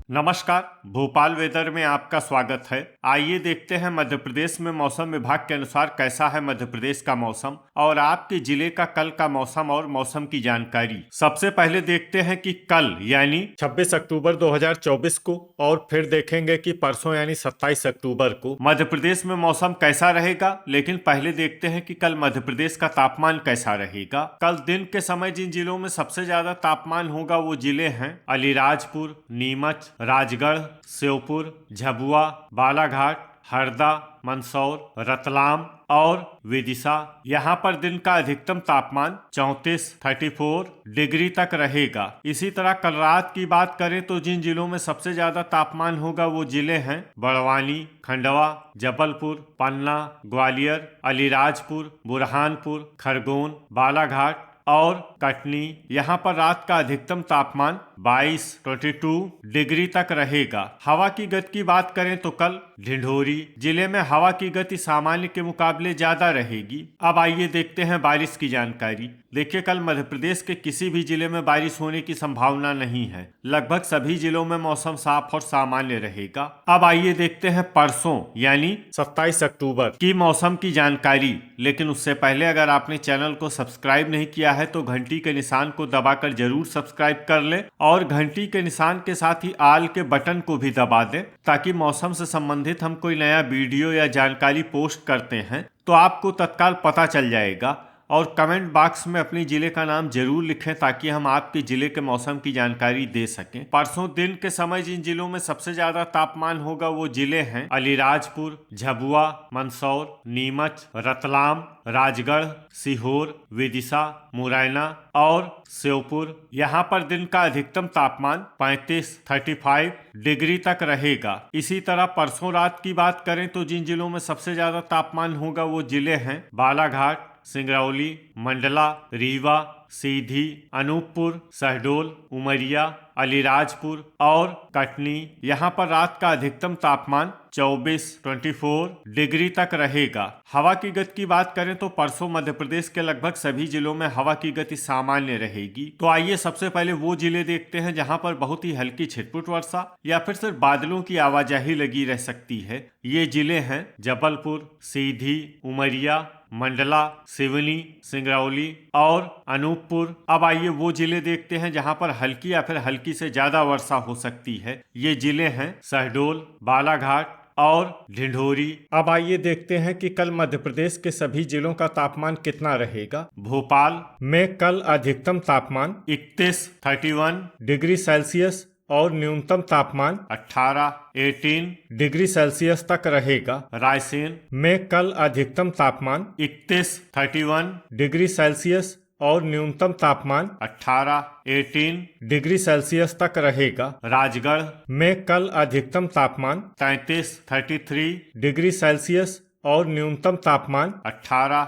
नमस्कार। भोपाल वेदर में आपका स्वागत है। आइए देखते हैं मध्य प्रदेश में मौसम विभाग के अनुसार कैसा है मध्य प्रदेश का मौसम और आपके जिले का कल का मौसम और मौसम की जानकारी। सबसे पहले देखते हैं कि कल यानी 26 अक्टूबर 2024 को और फिर देखेंगे कि परसों यानी 27 अक्टूबर को मध्य प्रदेश में मौसम कैसा रहेगा। लेकिन पहले देखते हैं कि कल मध्य प्रदेश का तापमान कैसा रहेगा। कल दिन के समय जिन जिलों में सबसे ज्यादा तापमान होगा वो जिले हैं अलीराजपुर, नीमच, राजगढ़, श्योपुर, झाबुआ, बालाघाट, हरदा, मंदसौर, रतलाम और विदिशा। यहाँ पर दिन का अधिकतम तापमान 34 डिग्री तक रहेगा। इसी तरह कल रात की बात करें तो जिन जिलों में सबसे ज्यादा तापमान होगा वो जिले हैं बड़वानी, खंडवा, जबलपुर, पन्ना, ग्वालियर, अलीराजपुर, बुरहानपुर, खरगोन, बालाघाट और कटनी। यहाँ पर रात का अधिकतम तापमान 22 डिग्री तक रहेगा। हवा की गति की बात करें तो कल ढिंढोरी जिले में हवा की गति सामान्य के मुकाबले ज्यादा रहेगी। अब आइए देखते हैं बारिश की जानकारी। देखिए, कल मध्य प्रदेश के किसी भी जिले में बारिश होने की संभावना नहीं है। लगभग सभी जिलों में मौसम साफ और सामान्य रहेगा। अब आइए देखते हैं परसों यानी 27 अक्टूबर की मौसम की जानकारी। लेकिन उससे पहले अगर आपने चैनल को सब्सक्राइब नहीं किया है तो घंटी के निशान को दबाकर जरूर सब्सक्राइब कर ले और घंटी के निशान के साथ ही आल के बटन को भी दबा दें ताकि मौसम से संबंधित हम कोई नया वीडियो या जानकारी पोस्ट करते हैं तो आपको तत्काल पता चल जाएगा। और कमेंट बॉक्स में अपने जिले का नाम जरूर लिखें ताकि हम आपके जिले के मौसम की जानकारी दे सकें। परसों दिन के समय जिन जिलों में सबसे ज्यादा तापमान होगा वो जिले हैं अलीराजपुर, झाबुआ, मंदसौर, नीमच, रतलाम, राजगढ़, सीहोर, विदिशा, मुरैना और श्योपुर। यहाँ पर दिन का अधिकतम तापमान 35 डिग्री तक रहेगा। इसी तरह परसों रात की बात करें तो जिन जिलों में सबसे ज्यादा तापमान होगा वो जिले हैं बालाघाट, सिंगरौली, मंडला, रीवा, सीधी, अनूपपुर, शहडोल, उमरिया, अलीराजपुर और कटनी। यहाँ पर रात का अधिकतम तापमान 24 डिग्री तक रहेगा। हवा की गति की बात करें तो परसों मध्य प्रदेश के लगभग सभी जिलों में हवा की गति सामान्य रहेगी। तो आइए सबसे पहले वो जिले देखते हैं जहाँ पर बहुत ही हल्की छिटपुट वर्षा या फिर सिर्फ बादलों की आवाजाही लगी रह सकती है। ये जिले हैं जबलपुर, सीधी, उमरिया, मंडला, सिवनी, सिंगरौली और अनूपपुर। अब आइए वो जिले देखते हैं जहां पर हल्की या फिर हल्की से ज्यादा वर्षा हो सकती है। ये जिले हैं शहडोल, बालाघाट और ढिंढोरी। अब आइए देखते हैं कि कल मध्य प्रदेश के सभी जिलों का तापमान कितना रहेगा। भोपाल में कल अधिकतम तापमान 31 डिग्री सेल्सियस और न्यूनतम तापमान 18 डिग्री सेल्सियस तक रहेगा। रायसेन में कल अधिकतम तापमान 31 डिग्री सेल्सियस और न्यूनतम तापमान 18 डिग्री सेल्सियस तक रहेगा। राजगढ़ में कल अधिकतम तापमान 33 डिग्री सेल्सियस और न्यूनतम तापमान 18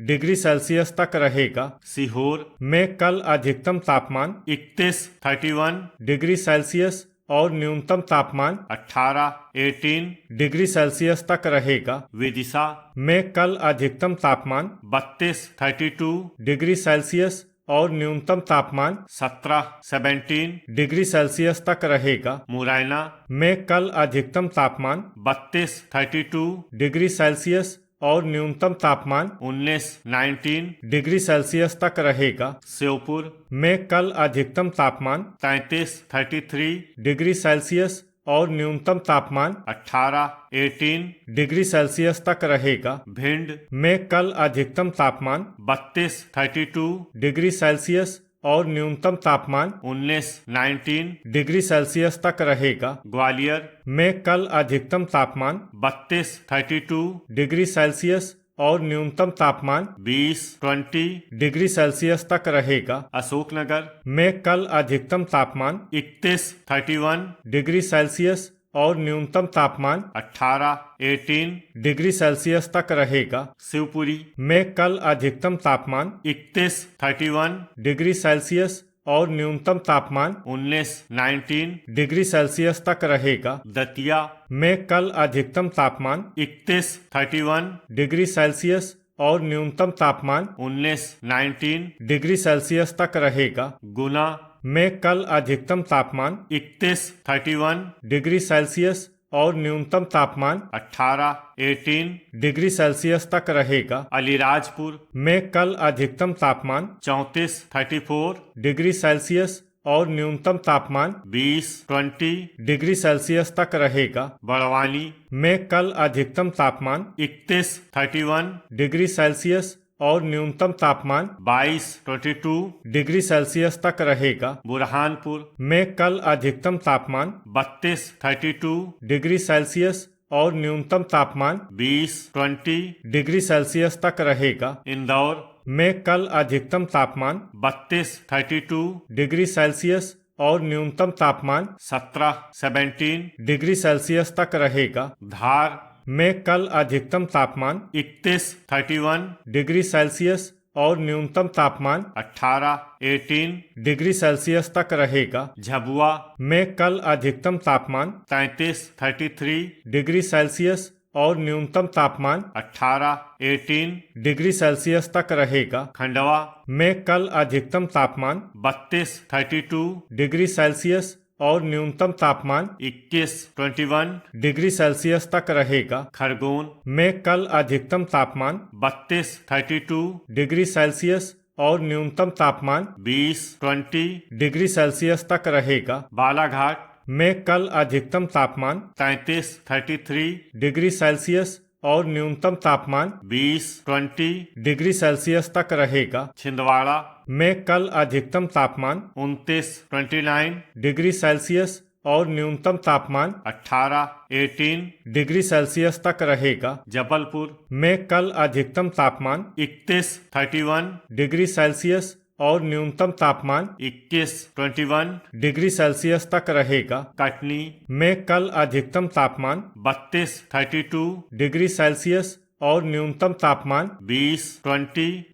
डिग्री सेल्सियस तक रहेगा। सीहोर में कल अधिकतम तापमान 31 डिग्री सेल्सियस और न्यूनतम तापमान 18 डिग्री सेल्सियस तक रहेगा। विदिशा में कल अधिकतम तापमान 32 डिग्री सेल्सियस और न्यूनतम तापमान 17 डिग्री सेल्सियस तक रहेगा। मुरैना में कल अधिकतम तापमान 32 डिग्री सेल्सियस और न्यूनतम तापमान 19 डिग्री सेल्सियस तक रहेगा। श्योपुर में कल अधिकतम तापमान 33 डिग्री सेल्सियस और न्यूनतम तापमान 18 डिग्री सेल्सियस तक रहेगा। भिंड में कल अधिकतम तापमान 32 डिग्री सेल्सियस और न्यूनतम तापमान 19 डिग्री सेल्सियस तक रहेगा। ग्वालियर में कल अधिकतम तापमान 32 डिग्री सेल्सियस और न्यूनतम तापमान 20 डिग्री सेल्सियस तक रहेगा। अशोकनगर में कल अधिकतम तापमान 31 डिग्री सेल्सियस और न्यूनतम तापमान 18 डिग्री सेल्सियस तक रहेगा। शिवपुरी में कल अधिकतम तापमान 31 डिग्री सेल्सियस और न्यूनतम तापमान 19 डिग्री सेल्सियस तक रहेगा। दतिया में कल अधिकतम तापमान 31 डिग्री सेल्सियस और न्यूनतम तापमान 19 डिग्री सेल्सियस तक रहेगा। गुना में कल अधिकतम तापमान 31 डिग्री सेल्सियस और न्यूनतम तापमान 18 डिग्री सेल्सियस तक रहेगा। अलीराजपुर में कल अधिकतम तापमान 34 डिग्री सेल्सियस और न्यूनतम तापमान 20 डिग्री सेल्सियस तक रहेगा। बड़वानी में कल अधिकतम तापमान 31 डिग्री सेल्सियस और न्यूनतम तापमान 22 डिग्री सेल्सियस तक रहेगा। बुरहानपुर में कल अधिकतम तापमान 32 डिग्री सेल्सियस और न्यूनतम तापमान 20 डिग्री सेल्सियस तक रहेगा। इंदौर में कल अधिकतम तापमान 32 डिग्री सेल्सियस और न्यूनतम तापमान 17 डिग्री सेल्सियस तक रहेगा। धार में कल अधिकतम तापमान 31 डिग्री सेल्सियस और न्यूनतम तापमान 18 डिग्री सेल्सियस तक रहेगा। झाबुआ में कल अधिकतम तापमान 33 डिग्री सेल्सियस और न्यूनतम तापमान 18 डिग्री सेल्सियस तक रहेगा। खंडवा में कल अधिकतम तापमान 32 डिग्री सेल्सियस और न्यूनतम तापमान 21 डिग्री सेल्सियस तक रहेगा। खरगोन में कल अधिकतम तापमान 32 डिग्री सेल्सियस और न्यूनतम तापमान 20 डिग्री सेल्सियस तक रहेगा। बालाघाट में कल अधिकतम तापमान 33 डिग्री सेल्सियस और न्यूनतम तापमान 20 डिग्री सेल्सियस तक रहेगा। छिंदवाड़ा में कल अधिकतम तापमान 29 डिग्री सेल्सियस और न्यूनतम तापमान 18 डिग्री सेल्सियस तक रहेगा। जबलपुर में कल अधिकतम तापमान 31 डिग्री सेल्सियस और न्यूनतम तापमान 21 डिग्री सेल्सियस तक रहेगा। कटनी में कल अधिकतम तापमान 32 डिग्री सेल्सियस और न्यूनतम तापमान 20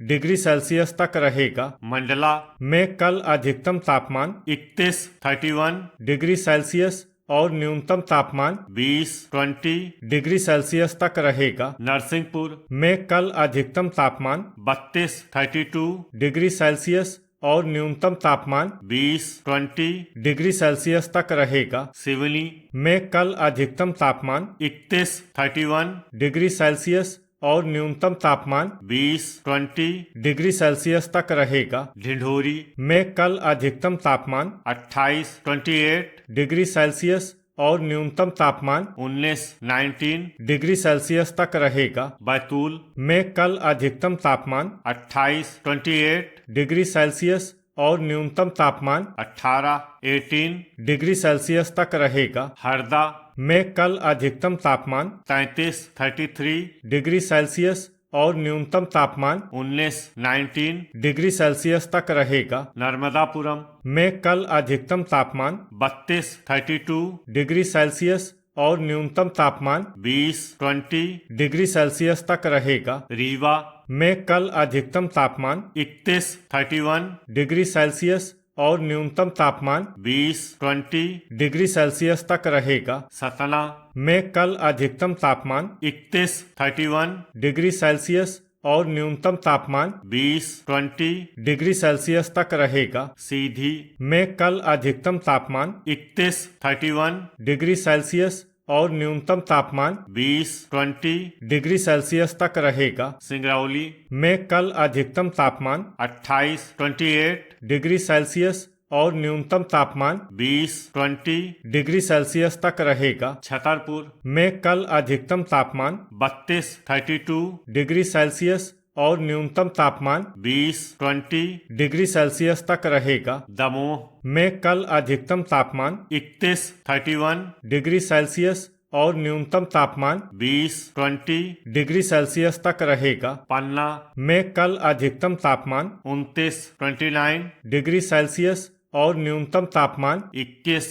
डिग्री सेल्सियस तक रहेगा। मंडला में कल अधिकतम तापमान 31 डिग्री सेल्सियस और न्यूनतम तापमान 20 डिग्री सेल्सियस तक रहेगा। नरसिंहपुर में कल अधिकतम तापमान 32 डिग्री सेल्सियस और न्यूनतम तापमान 20 डिग्री सेल्सियस तक रहेगा। सिवनी में कल अधिकतम तापमान 31 डिग्री सेल्सियस और न्यूनतम तापमान 20 डिग्री सेल्सियस तक रहेगा। ढिंढोरी में कल अधिकतम तापमान 28 डिग्री सेल्सियस और न्यूनतम तापमान 19 डिग्री सेल्सियस तक रहेगा। बैतूल में कल अधिकतम तापमान 28 डिग्री सेल्सियस और न्यूनतम तापमान 18 डिग्री सेल्सियस तक रहेगा। हरदा में कल अधिकतम तापमान 33 डिग्री सेल्सियस और न्यूनतम तापमान 19 डिग्री सेल्सियस तक रहेगा। नर्मदापुरम में कल अधिकतम तापमान 32 डिग्री सेल्सियस और न्यूनतम तापमान 20 डिग्री सेल्सियस तक रहेगा। रीवा में कल अधिकतम तापमान 31 डिग्री सेल्सियस और न्यूनतम तापमान 20 डिग्री सेल्सियस तक रहेगा। सतना में कल अधिकतम तापमान 31 डिग्री सेल्सियस और न्यूनतम तापमान 20 डिग्री सेल्सियस तक रहेगा। सीधी में कल अधिकतम तापमान 31 डिग्री सेल्सियस और न्यूनतम तापमान 20 डिग्री सेल्सियस तक रहेगा। सिंगरौली में कल अधिकतम तापमान 28 डिग्री सेल्सियस और न्यूनतम तापमान 20 डिग्री सेल्सियस तक रहेगा। छतरपुर में कल अधिकतम तापमान 32 डिग्री सेल्सियस और न्यूनतम तापमान 20 डिग्री सेल्सियस तक रहेगा। दमोह में कल अधिकतम तापमान 31 डिग्री सेल्सियस और न्यूनतम तापमान 20 डिग्री सेल्सियस तक रहेगा। पन्ना में कल अधिकतम तापमान 29 डिग्री सेल्सियस और न्यूनतम तापमान 21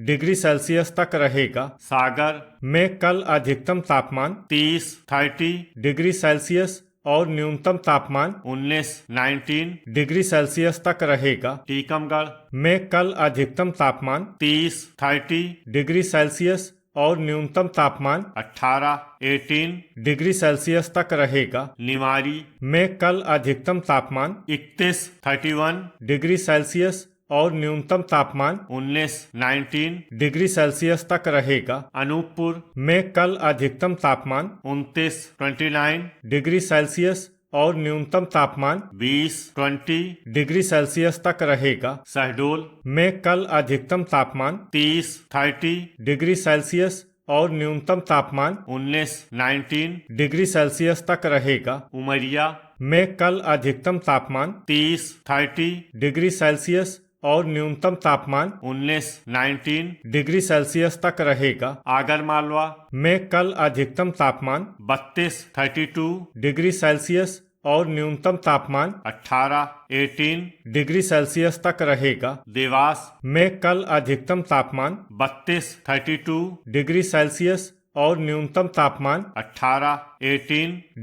डिग्री सेल्सियस तक रहेगा। सागर में कल अधिकतम तापमान 30 डिग्री सेल्सियस और न्यूनतम तापमान 19 डिग्री सेल्सियस तक रहेगा। टीकमगढ़ में कल अधिकतम तापमान 30 डिग्री सेल्सियस और न्यूनतम तापमान 18 डिग्री सेल्सियस तक रहेगा। निवाड़ी में कल अधिकतम तापमान 31 डिग्री सेल्सियस और न्यूनतम तापमान 19 डिग्री सेल्सियस तक रहेगा। अनूपपुर में कल अधिकतम तापमान 29 डिग्री सेल्सियस और न्यूनतम तापमान 20 डिग्री सेल्सियस तक रहेगा। शहडोल में कल अधिकतम तापमान 30 डिग्री सेल्सियस और न्यूनतम तापमान 19 डिग्री सेल्सियस तक रहेगा। उमरिया में कल अधिकतम तापमान 30 डिग्री सेल्सियस और न्यूनतम तापमान 19 डिग्री सेल्सियस तक रहेगा। आगरमालवा में कल अधिकतम तापमान 32 डिग्री सेल्सियस और न्यूनतम तापमान 18 डिग्री सेल्सियस तक रहेगा। देवास में कल अधिकतम तापमान 32 डिग्री सेल्सियस और न्यूनतम तापमान 18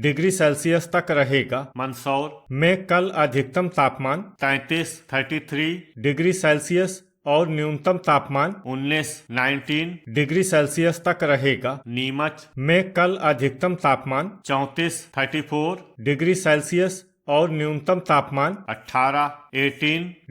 डिग्री सेल्सियस तक रहेगा। मंदसौर में कल अधिकतम तापमान 33 डिग्री सेल्सियस और न्यूनतम तापमान 19 डिग्री सेल्सियस तक रहेगा। नीमच में कल अधिकतम तापमान 34 डिग्री सेल्सियस और न्यूनतम तापमान 18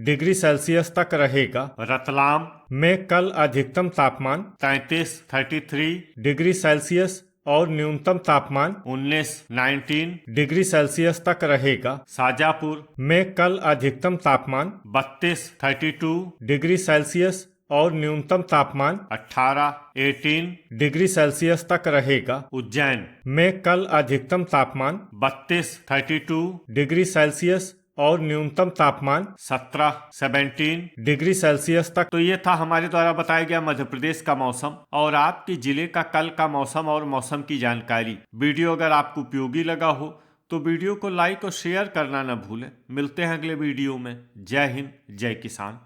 डिग्री सेल्सियस तक रहेगा। रतलाम में कल अधिकतम तापमान 33 डिग्री सेल्सियस और न्यूनतम तापमान 19 डिग्री सेल्सियस तक रहेगा। शाजापुर में कल अधिकतम तापमान 32 डिग्री सेल्सियस और न्यूनतम तापमान 18 डिग्री सेल्सियस तक रहेगा। उज्जैन में कल अधिकतम तापमान 32 डिग्री सेल्सियस और न्यूनतम तापमान 17 डिग्री सेल्सियस तक। तो ये था हमारे द्वारा बताया गया मध्य प्रदेश का मौसम और आपके जिले का कल का मौसम और मौसम की जानकारी। वीडियो अगर आपको उपयोगी लगा हो तो वीडियो को लाइक और शेयर करना न भूलें। मिलते हैं अगले वीडियो में। जय हिंद, जय किसान।